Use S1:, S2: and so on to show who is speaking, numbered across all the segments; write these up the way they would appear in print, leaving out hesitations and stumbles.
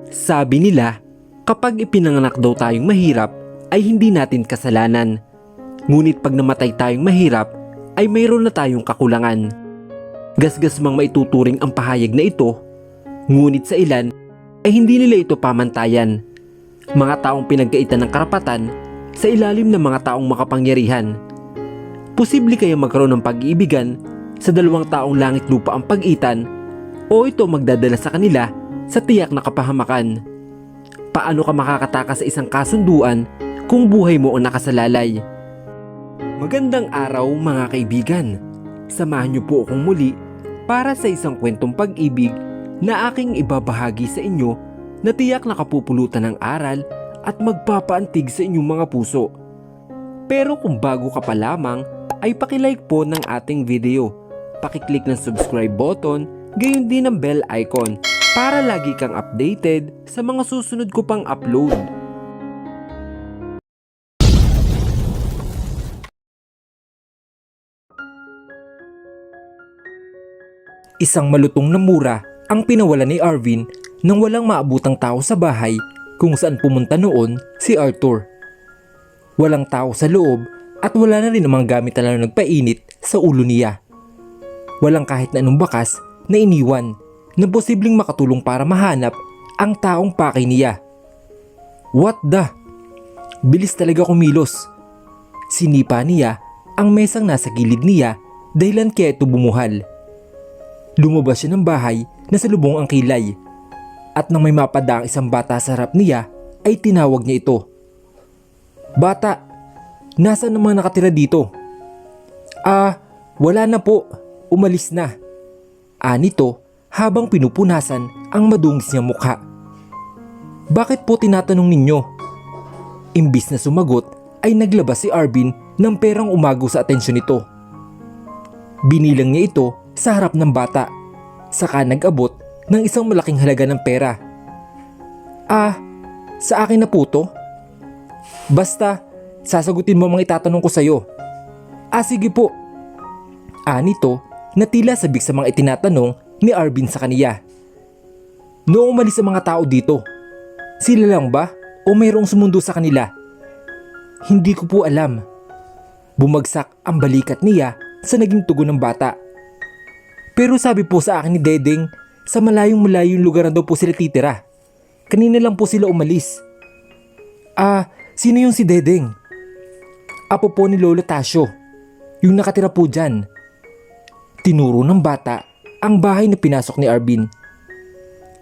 S1: Sabi nila, kapag ipinanganak daw tayong mahirap ay hindi natin kasalanan. Ngunit pag namatay tayong mahirap ay mayroon na tayong kakulangan. Gasgas mang maituturing ang pahayag na ito, ngunit sa ilan ay hindi nila ito pamantayan. Mga taong pinagkaitan ng karapatan sa ilalim ng mga taong makapangyarihan. Posible kaya magkaroon ng pag-iibigan sa dalawang taong langit lupa ang pag-itan o ito magdadala sa kanila sa tiyak na kapahamakan. Paano ka makakatakas sa isang kasunduan kung buhay mo ang nakasalalay? Magandang araw mga kaibigan. Samahan niyo po akong muli para sa isang kwentong pag-ibig na aking ibabahagi sa inyo na tiyak na kapupulutan ng aral at magpapaantig sa inyong mga puso. Pero kung bago ka pa lamang ay pakilike po ng ating video. Pakiclick ng subscribe button, gayon din ang bell icon para lagi kang updated sa mga susunod ko pang upload. Isang malutong na mura ang pinawala ni Arvin nang walang maabutang tao sa bahay kung saan pumunta noon si Arthur. Walang tao sa loob at wala na rin ang mga gamit na nagpainit sa ulo niya. Walang kahit na anong bakas na iniwan na posibleng makatulong para mahanap ang taong pakay niya. What the? Bilis talaga kumilos. Sinipa niya ang mesang nasa gilid niya dahilan kaya ito bumuhal. Lumabas siya ng bahay na salubong ang kilay at nang may mapadaang isang bata sa harap niya ay tinawag niya ito. Bata, nasaan naman nakatira dito? Wala na po, umalis na. Nito habang pinupunasan ang madungis niyang mukha. Bakit po tinatanong ninyo? Imbis na sumagot ay naglabas si Arvin ng perang umago sa atensyon nito. Binilang niya ito sa harap ng bata, saka nag-abot ng isang malaking halaga ng pera. Sa akin na po to? Basta, sasagutin mo mga itatanong ko sa'yo. Sige po. Nito na tila sabik sa mga itinatanong ni Arvin sa kaniya. Noong umalis ang mga tao dito, sila lang ba o mayroong sumundo sa kanila? Hindi ko po alam. Bumagsak ang balikat niya sa naging tugon ng bata. Pero sabi po sa akin ni Dedeng, sa malayong lugar na daw po sila titira. Kanina lang po sila umalis. Sino yung si Dedeng? Apo po ni Lolo Tasyo, yung nakatira po dyan. Tinuro ng bata ang bahay na pinasok ni Arvin.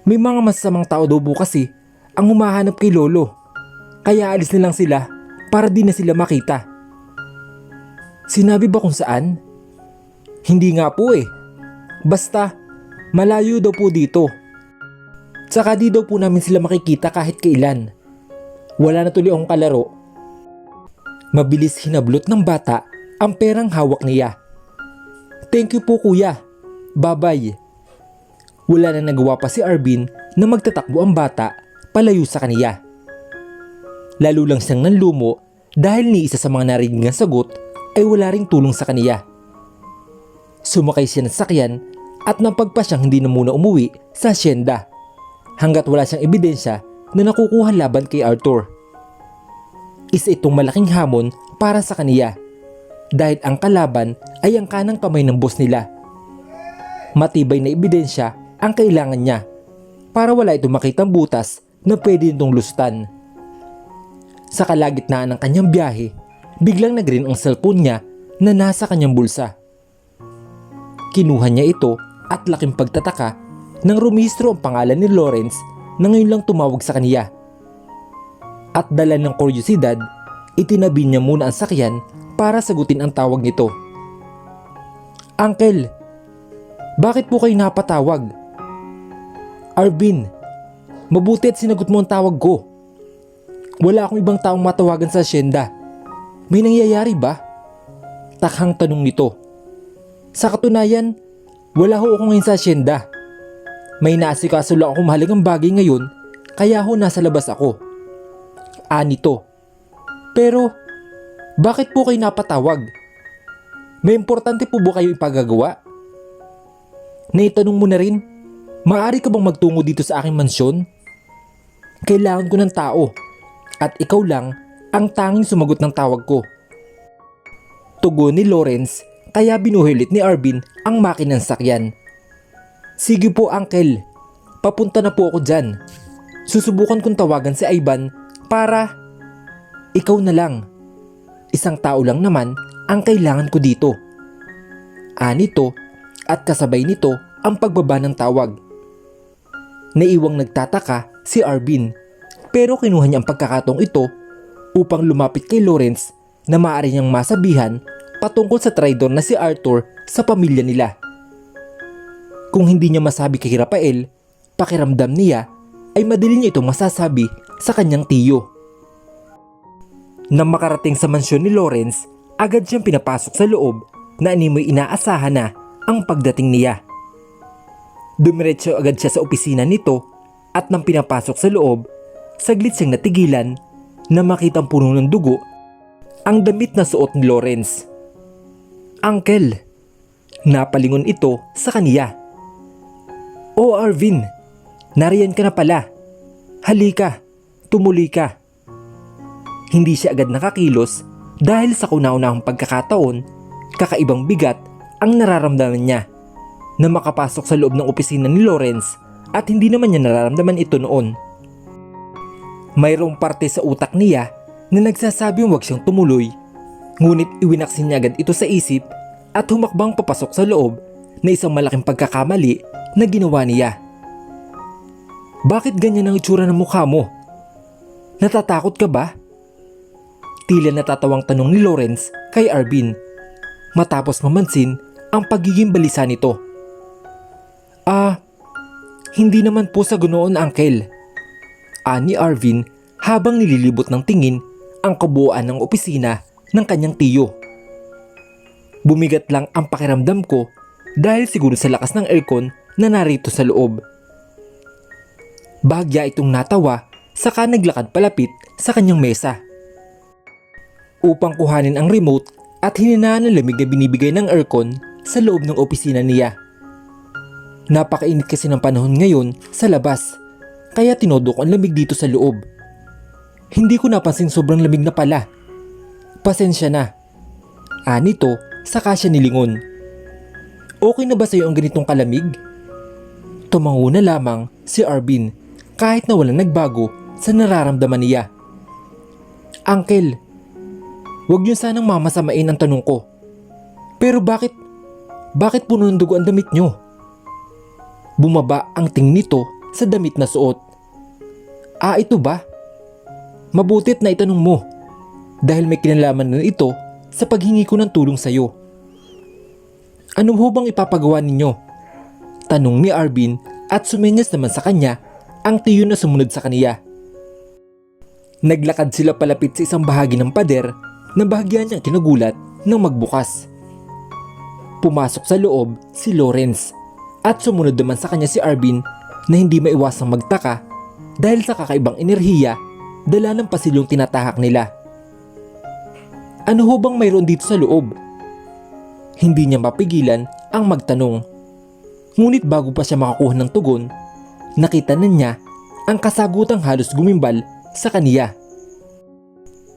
S1: May mga masasamang tao daw po kasi ang humahanap kay Lolo. Kaya alis na lang sila para di na sila makita. Sinabi ba kung saan? Hindi nga po eh. Basta, malayo daw po dito. Tsaka di daw po namin sila makikita kahit kailan. Wala na tuloy akong kalaro. Mabilis hinablot ng bata ang perang hawak niya. Thank you po kuya. Bye-bye. Wala na nagawa pa si Arvin na magtatakbo ang bata palayo sa kaniya. Lalo lang siyang nanlumo dahil ni isa sa mga narinig ng sagot ay wala ring tulong sa kaniya. Sumakay siya ng sakyan at napagpa siyang hindi na muna umuwi sa asyenda hanggat wala siyang ebidensya na nakukuha laban kay Arthur. Isa itong malaking hamon para sa kaniya dahil ang kalaban ay ang kanang kamay ng boss nila. Matibay na ebidensya ang kailangan niya para wala itong makitang butas na pwede nitong lusutan. Sa kalagitnaan ng kanyang biyahe, biglang nag-ring ang cellphone niya na nasa kanyang bulsa. Kinuha niya ito at laking pagtataka nang rumistro ang pangalan ni Lawrence na ngayon lang tumawag sa kaniya. At dala ng kuryosidad, itinabi niya muna ang sakyan para sagutin ang tawag nito. Uncle, bakit po kayo napatawag? Arvin, mabuti at sinagot mo ang tawag ko. Wala akong ibang taong matawagan sa asyenda. May nangyayari ba? Takhang tanong nito. Sa katunayan, wala ho ako ngayon sa asyenda. May naasikaso lang akong mahalagang bagay ngayon, kaya ho nasa labas ako. Nito. Pero, bakit po kayo napatawag? May importante po ba kayo ipagagawa? Naitanong mo na rin, maaari ka bang magtungo dito sa aking mansyon? Kailangan ko ng tao. At ikaw lang ang tanging sumagot ng tawag ko. Tugon ni Lawrence kaya binuhilit ni Arvin ang makinang sakyan. Sige po uncle, papunta na po ako dyan. Susubukan kong tawagan si Ivan para... Ikaw na lang. Isang tao lang naman ang kailangan ko dito. Anito at kasabay nito ang pagbaba ng tawag. Naiwang nagtataka si Arvin pero kinuha niya ang pagkakataong ito upang lumapit kay Lawrence na maaari niyang masabihan patungkol sa traidor na si Arthur sa pamilya nila. Kung hindi niya masabi kay Rafael, pakiramdam niya ay madali niya itong masasabi sa kanyang tiyo. Nang makarating sa mansyon ni Lawrence, agad siyang pinapasok sa loob na animoy inaasahan na ang pagdating niya. Dumiretso agad siya sa opisina nito at nang pinapasok sa loob, saglit siyang natigilan na makitang puno ng dugo ang damit na suot ni Lawrence. Uncle, napalingon ito sa kaniya. Oh Arvin, nariyan ka na pala. Halika, tumuli ka. Hindi siya agad nakakilos dahil sa kauna-unahang pagkakataon, kakaibang bigat ang nararamdaman niya na makapasok sa loob ng opisina ni Lawrence at hindi naman niya nararamdaman ito noon. Mayroong parte sa utak niya na nagsasabing huwag siyang tumuloy, ngunit iwinaksin niya agad ito sa isip at humakbang papasok sa loob na isang malaking pagkakamali na ginawa niya. Bakit ganyan ang itsura ng mukha mo? Natatakot ka ba? Tila natatawang tanong ni Lawrence kay Arvin matapos mamansin ang pagiging balisa nito. Hindi naman po sa ganoon uncle. Ani Arvin habang nililibot ng tingin ang kabuuan ng opisina ng kanyang tiyo. Bumigat lang ang pakiramdam ko dahil siguro sa lakas ng aircon na narito sa loob. Bahagya itong natawa saka naglakad palapit sa kanyang mesa upang kuhanin ang remote at hininaan ng lamig na binibigay ng aircon sa loob ng opisina niya. Napakainit kasi ng panahon ngayon sa labas kaya tinodok ang lamig dito sa loob. Hindi ko napansin sobrang lamig na pala. Pasensya na. Anito saka siya nilingon. Okay na ba sa'yo ang ganitong kalamig? Tumango na lamang si Arvin kahit na walang nagbago sa nararamdaman niya. Uncle, huwag niyo sanang mamasamain ang tanong ko. Pero bakit puno ng dugo ang damit niyo? Bumaba ang tingin nito sa damit na suot. Ito ba? Mabutit na itanong mo dahil may kinalaman na ito sa paghingi ko ng tulong sa iyo. Ano ho bang ipapagawa ninyo? Tanong ni Arvin at sumenyas naman sa kanya ang tiyo na sumunod sa kaniya. Naglakad sila palapit sa isang bahagi ng pader na bahagyan niyang kinagulat nang magbukas. Pumasok sa loob si Lawrence at sumunod naman sa kanya si Arvin na hindi maiwasang magtaka dahil sa kakaibang enerhiya dala ng pasilyong tinatahak nila. Ano ho bang mayroon dito sa loob? Hindi niya mapigilan ang magtanong. Ngunit bago pa siya makakuha ng tugon, nakita na niya ang kasagutang halos gumimbal sa kaniya.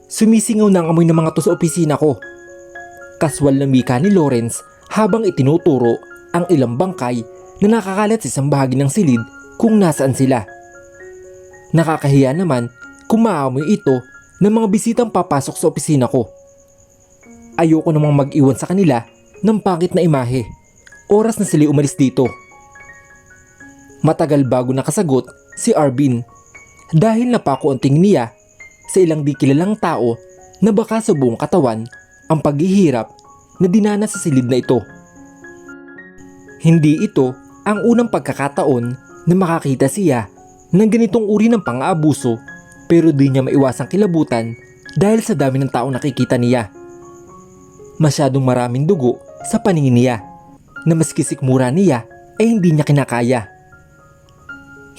S1: Sumisingaw na ang amoy ng mga to sa opisina ko. Kaswal na mika ni Lawrence habang itinuturo ang ilang bangkay na nakakalat sa isang bahagi ng silid kung nasaan sila. Nakakahiya naman kung maamoy ito ng mga bisitang papasok sa opisina ko. Ayoko namang mag-iwan sa kanila ng pangit na imahe. Oras na sila umalis dito. Matagal bago nakasagot si Arvin dahil napako ang tingin niya sa ilang di kilalang tao na baka sa buong katawan ang paghihirap na dinanas sa silid na ito. Hindi ito ang unang pagkakataon na makakita siya ng ganitong uri ng pang-aabuso pero di niya maiwasang kilabutan dahil sa dami ng taong nakikita niya. Masyadong maraming dugo sa paningin niya na maski sikmura niya ay hindi niya kinakaya.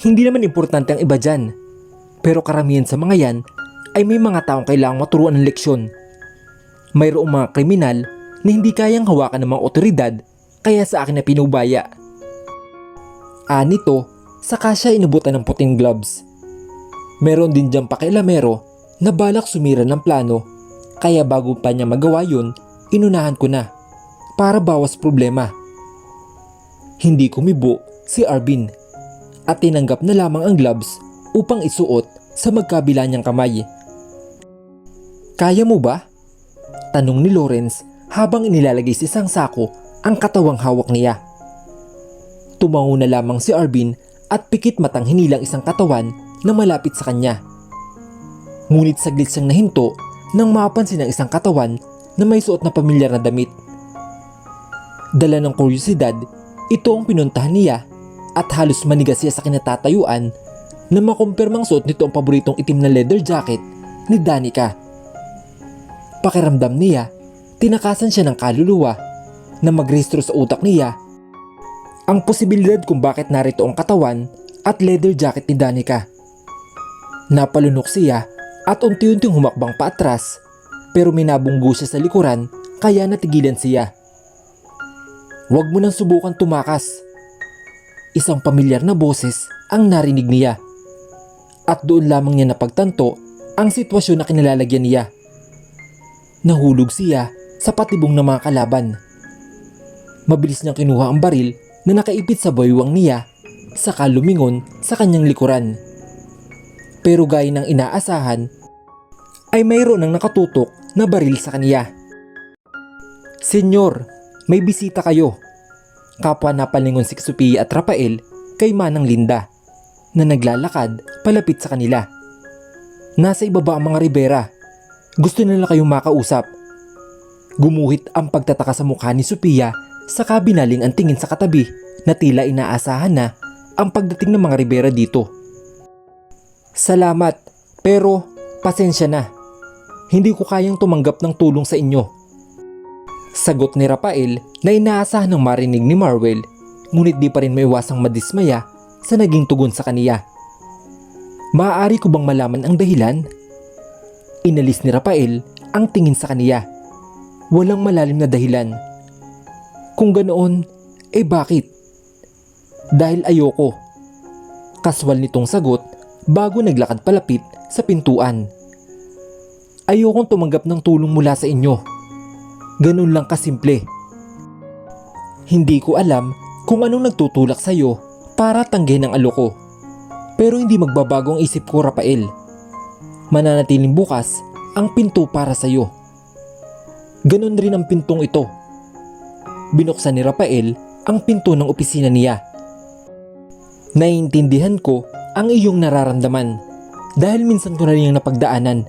S1: Hindi naman importante ang iba dyan, pero karamihan sa mga yan ay may mga taong kailangang maturuan ng leksyon. Mayroong mga kriminal na hindi kayang hawakan ng mga otoridad kaya sa akin na pinubaya. Nito, saka siya inubutan ng puting gloves. Meron din diyang pakialamero na balak sumira ng plano, kaya bago pa niya magawa yun, inunahan ko na para bawas problema. Hindi kumibo si Arvin at tinanggap na lamang ang gloves upang isuot sa magkabila niyang kamay. Kaya mo ba? Tanong ni Lawrence habang inilalagay sa isang sako ang katawang hawak niya. Tumango na lamang si Arvin at pikit matang hinilang isang katawan na malapit sa kanya. Ngunit saglit siyang nahinto nang mapansin ang isang katawan na may suot na pamilyar na damit. Dala ng kuryosidad, ito ang pinuntahan niya at halos manigas siya sa kinatatayuan na makumpirmang suot nito ang paboritong itim na leather jacket ni Danica. Pakiramdam niya, tinakasan siya ng kaluluwa na magrehistro sa utak niya ang posibilidad kung bakit narito ang katawan at leather jacket ni Danica. Napalunok siya at unti-unting humakbang paatras, pero minabunggo siya sa likuran kaya natigilan siya. "Huwag mo nang subukan tumakas." Isang pamilyar na boses ang narinig niya. At doon lamang niya napagtanto ang sitwasyon na kinalalagyan niya. Nahulog siya sa patibong ng mga kalaban. Mabilis niyang kinuha ang baril na nakaipit sa baywang niya, saka lumingon sa kanyang likuran. Pero gaya ng inaasahan, ay mayroon ng nakatutok na baril sa kanya. "Senyor, may bisita kayo." Kapwa napalingon si Sophia at Rafael kay Manang Linda na naglalakad palapit sa kanila. "Nasa ibaba ang mga Rivera. Gusto nila kayong makausap." Gumuhit ang pagtataka sa mukha ni Sophia saka binaling ang tingin sa katabi na tila inaasahan na ang pagdating ng mga Rivera dito. "Salamat, pero pasensya na. Hindi ko kayang tumanggap ng tulong sa inyo." Sagot ni Rafael na inaasahan ng marinig ni Marwell, ngunit di pa rin maiwasang madismaya sa naging tugon sa kaniya. "Maaari ko bang malaman ang dahilan?" Inalis ni Rafael ang tingin sa kaniya. "Walang malalim na dahilan." "Kung ganoon, bakit?" "Dahil ayoko." Kaswal nitong sagot bago naglakad palapit sa pintuan. "Ayokong tumanggap ng tulong mula sa inyo. Ganun lang kasimple. Hindi ko alam kung anong nagtutulak sa iyo para tanggihan ang aloko. Pero hindi magbabago ang isip ko, Rafael. Mananatiling bukas ang pinto para sa iyo." Ganun rin ang pintong ito. Binuksan ni Rafael ang pinto ng opisina niya. "Naiintindihan ko ang iyong nararamdaman dahil minsan ko na rin yung napagdaanan.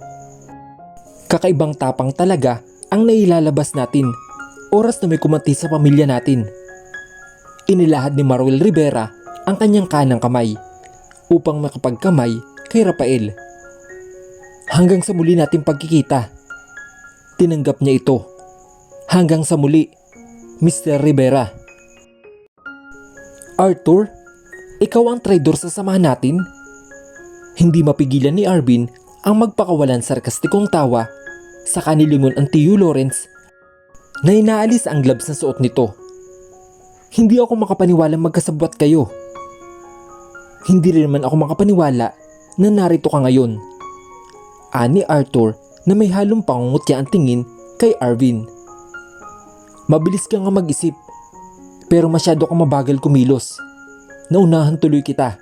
S1: Kakaibang tapang talaga ang nailalabas natin oras na may kumanti sa pamilya natin." Inilahad ni Marwell Rivera ang kanyang kanang kamay upang makapagkamay kay Rafael. "Hanggang sa muli nating pagkikita." Tinanggap niya ito. "Hanggang sa muli, Mr. Rivera." "Arthur, ikaw ang traidor sa samahan natin?" Hindi mapigilan ni Arvin ang magpakawalan sarkastikong tawa, saka nilingon ang tiyo Lawrence na inaalis ang gloves na suot nito. "Hindi ako makapaniwalang magkasabwat kayo." "Hindi rin naman ako makapaniwala na narito ka ngayon." Ani Arthur na may halong pangungutya ang tingin kay Arvin. "Mabilis ka nga mag-isip, pero masyado kang mabagal kumilos. Naunahan tuloy kita."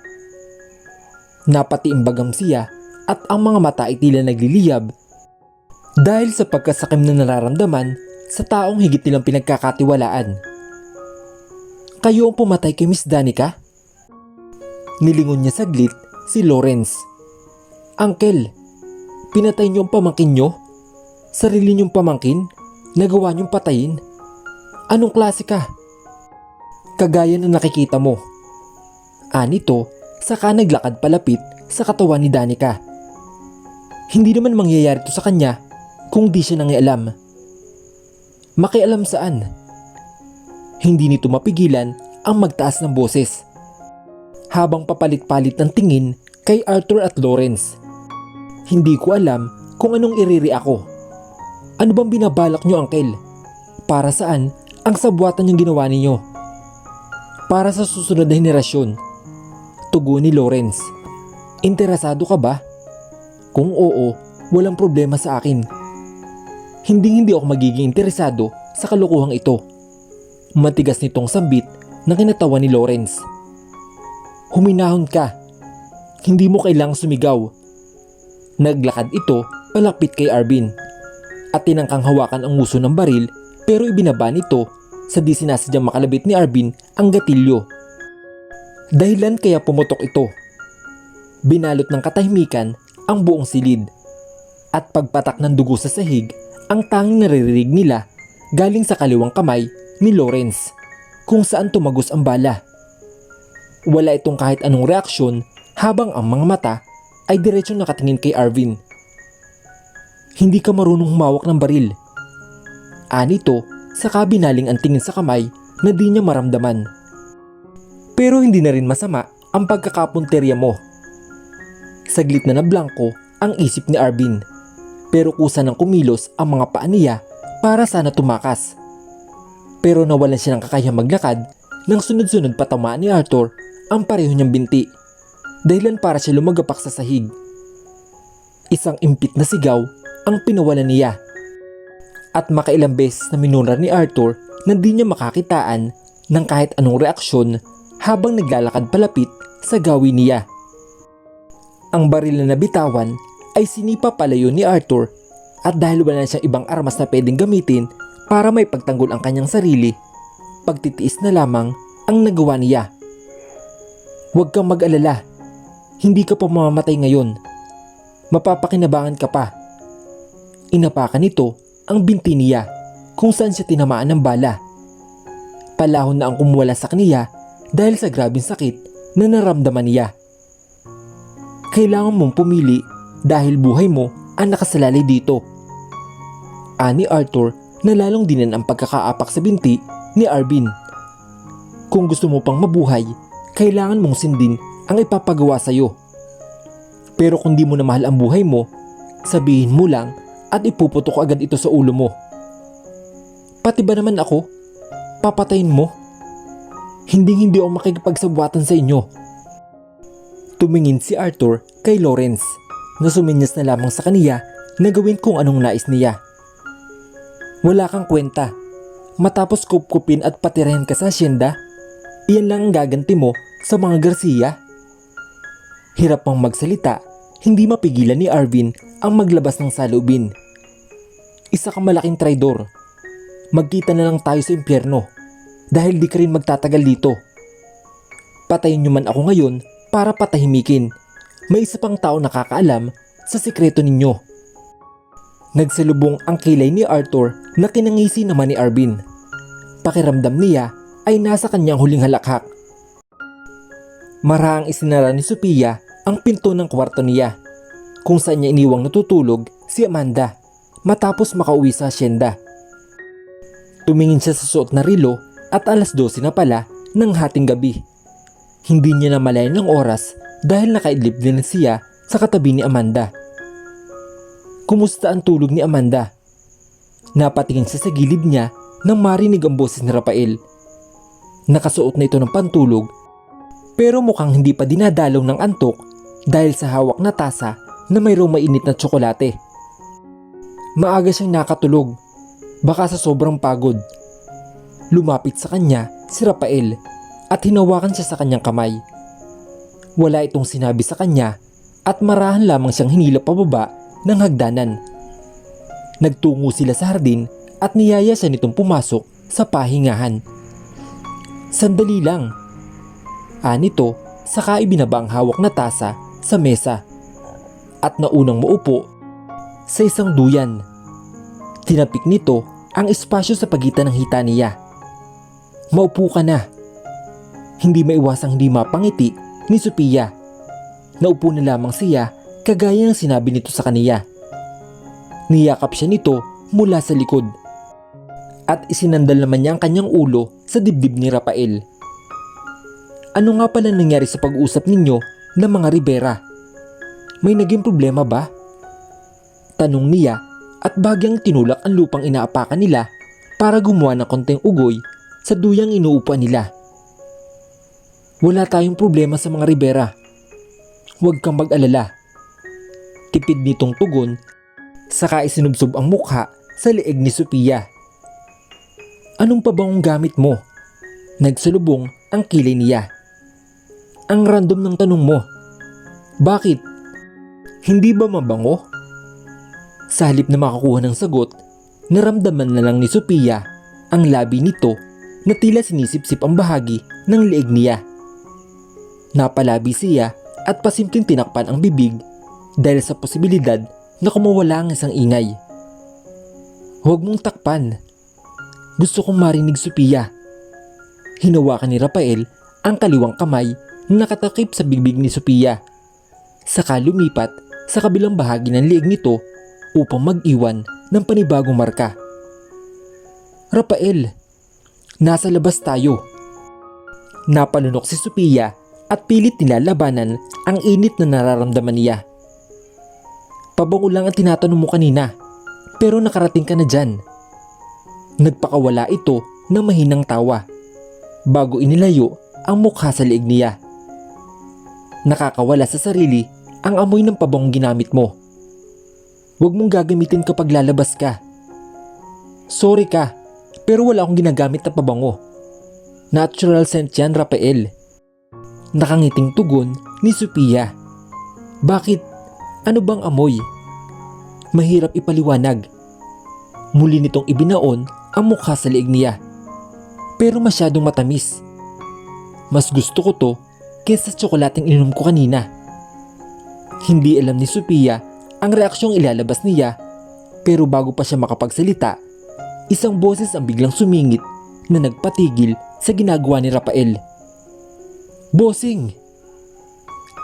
S1: Napatiimbagam siya at ang mga mata ay tila nagliliyab dahil sa pagkasakim na nararamdaman sa taong higit nilang pinagkakatiwalaan. "Kayo ang pumatay kay Miss Danica?" Nilingon niya saglit si Lawrence. "Uncle, pinatay niyo ang pamangkin niyo? Sarili niyong pamangkin? Nagawa niyong patayin? Anong klase ka?" "Kagaya na nakikita mo." Anito, saka naglakad palapit sa katawan ni Danica. Hindi naman mangyayari ito sa kanya kung di siya nangialam. Makialam saan? Hindi nito mapigilan ang magtaas ng boses habang papalit-palit ng tingin kay Arthur at Lawrence. "Hindi ko alam kung anong iriri ako. Ano bang binabalak nyo, Uncle? Para saan ang sabwatan yung ginawa ninyo?" "Para sa susunod na henerasyon." Tugon ni Lawrence. "Interesado ka ba Kung oo, walang problema sa akin. Hindi ako magiging interesado sa kalokohang ito. Matigas nitong sambit na kinatawa ni Lawrence. Huminahon ka. Hindi mo kailangang sumigaw. Naglakad ito palapit kay Arvin at tinangkang hawakan ang uso ng baril, pero ibinaba nito sa di sinasadyang makalabit ni Arvin ang gatilyo. Dahilan kaya pumutok ito. Binalot ng katahimikan ang buong silid at pagpatak ng dugo sa sahig ang tanging naririnig nila galing sa kaliwang kamay ni Lawrence kung saan tumagos ang bala. Wala itong kahit anong reaksyon habang ang mga mata ay diretsong nakatingin kay Arvin. Hindi ka marunong humawak ng baril. Anito saka binaling ang tingin sa kamay na di niya maramdaman. Pero hindi na rin masama ang pagkakapunterya mo. Saglit na nablangko ang isip ni Arvin, pero kusa ng kumilos ang mga paa niya para sana tumakas. Pero nawalan siya ng kakayahang maglakad nang sunod-sunod patamaan ni Arthur ang pareho niyang binti, dahilan para siya lumagapak sa sahig. Isang impit na sigaw ang pinawalan niya. At makailang beses na minunra ni Arthur na di niya makakitaan ng kahit anong reaksyon habang naglalakad palapit sa gawin niya. Ang baril na nabitawan ay sinipa palayo ni Arthur at dahil wala na siyang ibang armas na pwedeng gamitin para may pagtanggol ang kanyang sarili, pagtitiis na lamang ang nagawa niya. Huwag kang mag-alala, hindi ka pa mamamatay ngayon. Mapapakinabangan ka pa. Inapakan nito ang binti niya kung saan siya tinamaan ng bala. Palahon na ang kumuwala sa kaniya dahil sa grabing sakit na naramdaman niya. Kailangan mong pumili dahil buhay mo ang nakasalalay dito. Ani Arthur na lalong dinan ang pagkakaapak sa binti ni Arvin. Kung gusto mo pang mabuhay, kailangan mong sindin ang ipapagawa sa'yo. Pero kung di mo na mahal ang buhay mo, sabihin mo lang at ipuputok ko agad ito sa ulo mo. Pati ba naman ako? Papatayin mo? Hindi ako makikipagsabuatan sa inyo. Tumingin si Arthur kay Lawrence na suminyas na lamang sa kaniya na gawin kung anong nais niya. Wala kang kwenta. Matapos kupkupin at patirahin ka sa asyenda, iyan lang ang gaganti mo sa mga Garcia. Hirap pang magsalita, hindi mapigilan ni Arvin ang maglabas ng salubin. Isa kang malaking traidor. Magkita na lang tayo sa impyerno dahil di ka rin magtatagal dito. Patayin niyo man ako ngayon para patahimikin. May isa pang tao nakakaalam sa sikreto ninyo. Nagsalubong ang kilay ni Arthur na kinangisi naman ni Arvin. Pakiramdam niya ay nasa kanyang huling halakhak. Marahang isinara ni Sophia ang pinto ng kwarto niya kung saan niya iniwang natutulog si Amanda matapos makauwi sa asyenda. Tumingin siya sa suot na relo at 12:00 na pala ng hating gabi. Hindi niya namalayan ng oras dahil nakaidlip din siya sa katabi ni Amanda. Kumusta ang tulog ni Amanda? Napatingin siya sa gilid niya nang marinig ang boses ni Rafael. Nakasuot na ito ng pantulog pero mukhang hindi pa dinadalaw ng antok dahil sa hawak na tasa na mayroong mainit na tsokolate. Maaga siyang nakatulog, baka sa sobrang pagod. Lumapit sa kanya si Rafael at hinawakan siya sa kanyang kamay. Wala itong sinabi sa kanya at marahan lamang siyang hinila pababa ng hagdanan. Nagtungo sila sa hardin at niyaya siya nitong pumasok sa pahingahan. Sandali lang. Anito saka ibinaba ang hawak na tasa sa mesa at naunang maupo sa isang duyan. Tinapik nito ang espasyo sa pagitan ng hita niya. Maupo ka na. Hindi maiwasang hindi mapangiti ni Sophia. Naupo na lamang siya kagaya ng sinabi nito sa kaniya. Niyakap siya nito mula sa likod at isinandal naman niya ang kanyang ulo sa dibdib ni Rafael. Ano nga pala nangyari sa pag-usap ninyo ng mga Rivera? May naging problema ba? Tanong niya at bagyang tinulak ang lupang inaapakan nila para gumawa ng konting ugoy sa duyang inuupuan nila. Wala tayong problema sa mga Rivera. Huwag kang mag-alala. tipid nitong tugon, saka isinubsob ang mukha sa leeg ni Sophia. Anong pabangong gamit mo? Nagsalubong ang kilay niya. Ang random ng tanong mo. Bakit? Hindi ba mabango? Sa halip na makakuha ng sagot, naramdaman na lang ni Sophia ang labi nito na tila sinisip-sip ang bahagi ng leeg niya. Napalabi siya at pasimpleng tinakpan ang bibig dahil sa posibilidad na kumawala ang isang ingay. Huwag mong takpan. Gusto kong marinig, Sophia. Hinawakan ni Rafael ang kaliwang kamay na nakatakip sa bibig ni Sophia. Saka lumipat sa kabilang bahagi ng leeg nito upang mag-iwan ng panibagong marka. Rafael, nasa labas tayo. Napalunok si Sophia at pilit nilalabanan ang init na nararamdaman niya. Pabango lang ang tinatanong mo kanina, pero nakarating ka na dyan. Nagpakawala ito ng mahinang tawa bago inilayo ang mukha sa leeg niya. Nakakawala sa sarili ang amoy ng pabangong ginamit mo. Huwag mong gagamitin kapag lalabas ka. Sorry ka, pero wala akong ginagamit na pabango. Natural scent yan, Rafael. Nakangiting tugon ni Sophia. Bakit? Ano bang amoy? Mahirap ipaliwanag. Muli nitong ibinaon ang mukha sa leeg niya. Pero masyadong matamis. Mas gusto ko to kaysa tsokolating ininom ko kanina. Hindi alam ni Sophia ang reaksyong ilalabas niya, pero bago pa siya makapagsalita, isang boses ang biglang sumingit na nagpatigil sa ginagawa ni Rafael. Bossing!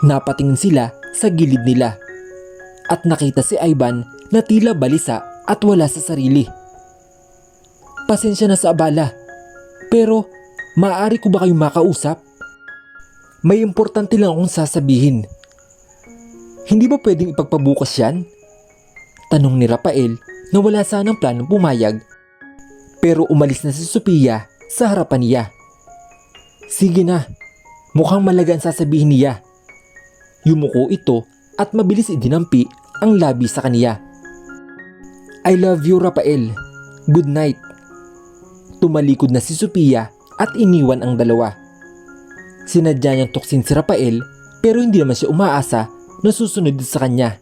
S1: Napatingin sila sa gilid nila at nakita si Ivan na tila balisa at wala sa sarili. Pasensya na sa abala, pero maaari ko ba kayong makausap? May importante lang akong sasabihin. Hindi ba pwedeng ipagpabukas yan? Tanong ni Rafael na wala sanang planong pumayag, pero umalis na si Sophia sa harapan niya. Sige na, mukhang malaga ang sasabihin niya. Yumuko ito at mabilis idinampi ang labi sa kaniya. I love you, Rafael. Good night. Tumalikod na si Sophia at iniwan ang dalawa. Sinadya niyang tuksin si Rafael, pero hindi naman siya umaasa na susunod sa kanya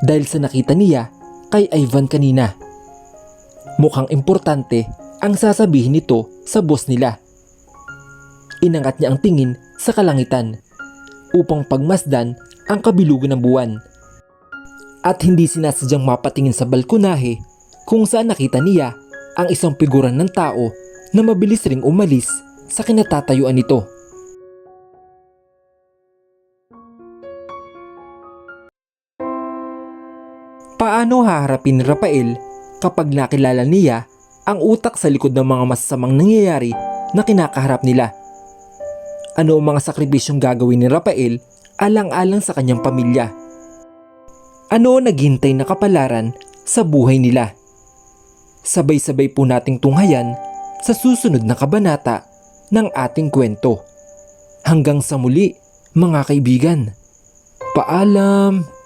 S1: dahil sa nakita niya kay Ivan kanina. Mukhang importante ang sasabihin nito sa boss nila. Inangat niya ang tingin sa kalangitan upang pagmasdan ang kabilugan ng buwan. At hindi sinasadyang mapatingin sa balkonahe kung saan nakita niya ang isang figuran ng tao na mabilis ring umalis sa kinatatayuan nito. Paano haharapin ni Rafael kapag nakilala niya ang utak sa likod ng mga masasamang nangyayari na kinakaharap nila? Ano ang mga sakripisyong gagawin ni Rafael alang-alang sa kanyang pamilya? Ano ang naghintay na kapalaran sa buhay nila? Sabay-sabay po nating tunghayan sa susunod na kabanata ng ating kwento. Hanggang sa muli, mga kaibigan. Paalam!